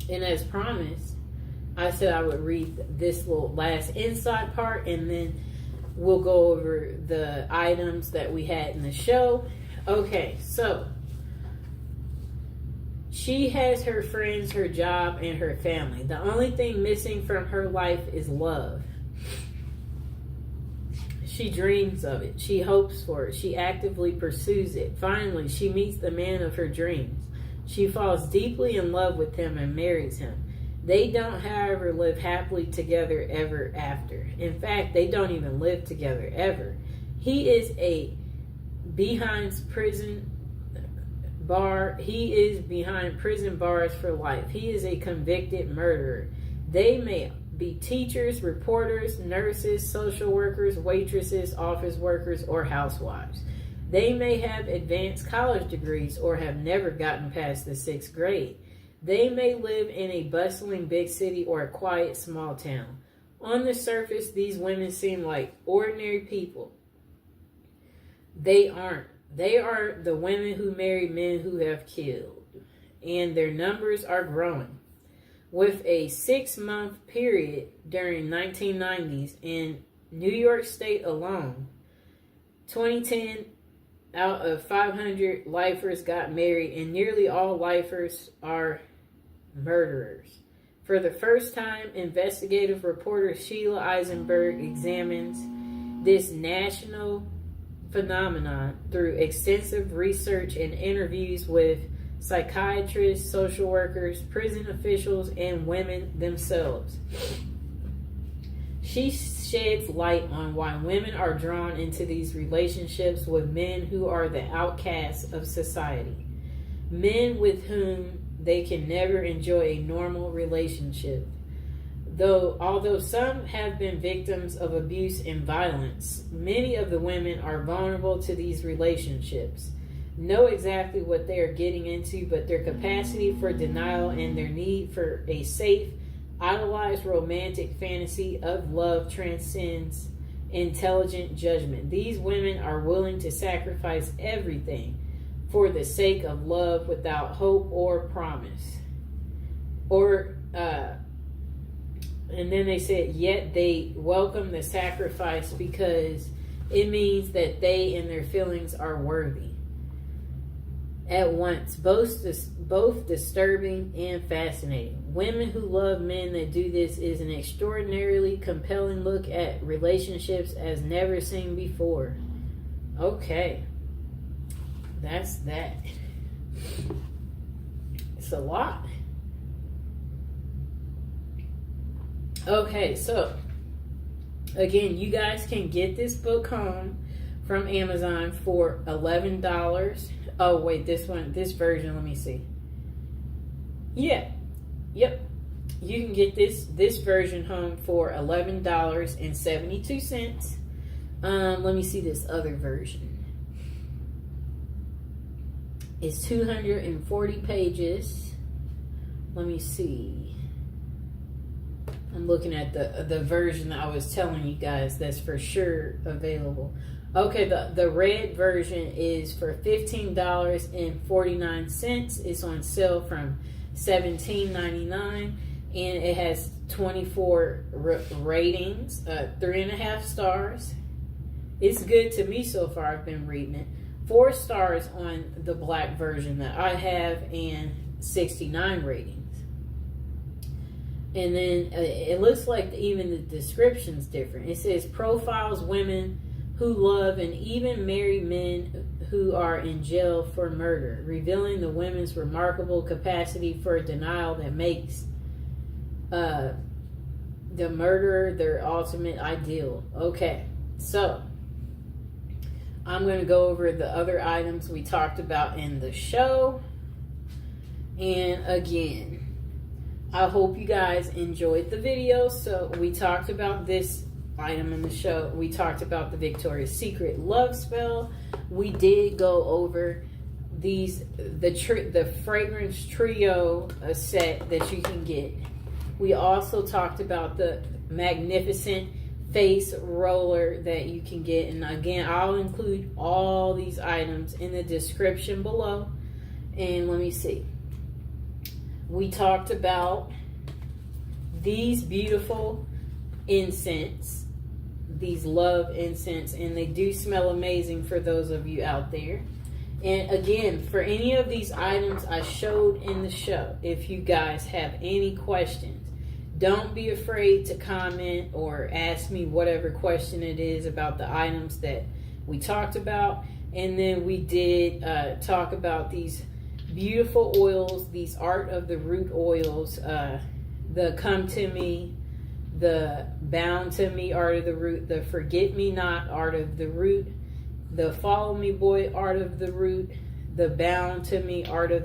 And as promised, I said I would read this little last inside part and then we'll go over the items that we had in the show. Okay, so she has her friends, her job, and her family. The only thing missing from her life is love. She dreams of it. She hopes for it. She actively pursues it. Finally, she meets the man of her dreams. She falls deeply in love with him and marries him. They don't, however, live happily together ever after. In fact, they don't even live together ever. He is behind prison bars for life. He is a convicted murderer. They may be teachers, reporters, nurses, social workers, waitresses, office workers, or housewives. They may have advanced college degrees or have never gotten past the 6th grade. They may live in a bustling big city or a quiet small town. On the surface, these women seem like ordinary people. They aren't. They are the women who marry men who have killed, and their numbers are growing. With a 6-month period during 1990s in New York State alone, 2010 out of 500 lifers got married, and nearly all lifers are murderers. For the first time, investigative reporter Sheila Eisenberg examines this national phenomenon through extensive research and interviews with psychiatrists, social workers, prison officials, and women themselves. She sheds light on why women are drawn into these relationships with men who are the outcasts of society, men with whom they can never enjoy a normal relationship. Although some have been victims of abuse and violence, many of the women are vulnerable to these relationships, know exactly what they are getting into, but their capacity for denial and their need for a safe, idolized romantic fantasy of love transcends intelligent judgment. These women are willing to sacrifice everything for the sake of love without hope or promise. And then they said, yet they welcome the sacrifice because it means that they and their feelings are worthy. At once, both disturbing and fascinating. Women who love men that do this is an extraordinarily compelling look at relationships as never seen before. Okay. That's that. It's a lot. Okay, so again, you guys can get this book home from Amazon for $11. Oh wait, this version, let me see. Yep. You can get this version home for $11.72. Let me see this other version. It's 240 pages. Let me see. I'm looking at the version that I was telling you guys that's for sure available. Okay, the red version is for $15.49. It's on sale from $17.99, and it has 24 ratings, 3.5 stars. It's good to me so far. I've been reading it. 4 stars on the black version that I have, and 69 ratings. And then it looks like even the description's different. It says profiles women who love and even marry men who are in jail for murder, revealing the women's remarkable capacity for denial that makes the murderer their ultimate ideal. Okay, so I'm going to go over the other items we talked about in the show. And again, I hope you guys enjoyed the video. So we talked about this item in the show. We talked about the Victoria's Secret love spell. We did go over the fragrance trio set that you can get. We also talked about the magnificent face roller that you can get, and again, I'll include all these items in the description below. And let me see, we talked about these beautiful incense, these love incense, and they do smell amazing for those of you out there. And again, for any of these items I showed in the show, if you guys have any questions, don't be afraid to comment or ask me whatever question it is about the items that we talked about. And then we did talk about these beautiful oils, these Art of the Root oils, the Come to Me, the Bound to Me Art of the Root, the Forget Me Not Art of the Root, the Follow Me Boy Art of the Root, the Bound to Me Art of